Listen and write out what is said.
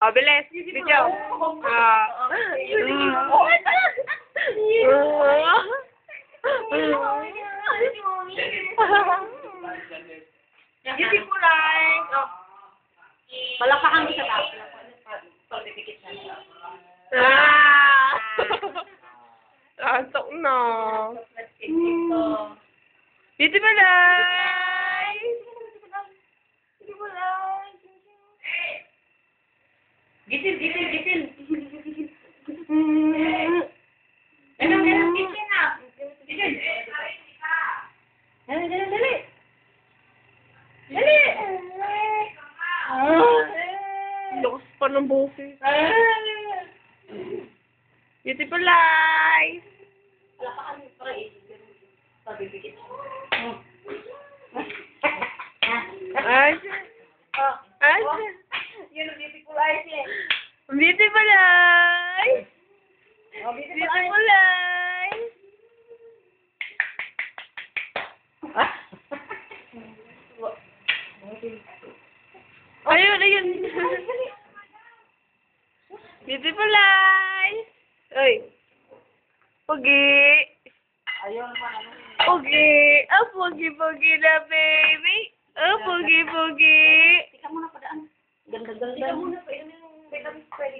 Oh, bilis. Video. Hindi ko lang. Palakpakan mo sa taas. Pagpipikit na. Lantok na. Dito ba lang? Hindi ko lang. Gitil. Ganun, gitil na. Gitil. Dali. Lakas pa ng boses. Dito ba lang? Palakpakan mo para pagpipikit. Ay. Ay. Yun ang beautiful eyes eh. Dito ba lang? Oh, Dito beautiful eyes. ba lang? Ayun. Dito ba lang? Uy. Pogi. Ayun pa naman. Pogi. Oh, pogi na, baby. Oh, pogi. Tika muna padaan. Ganda. Tika muna pa. Pwede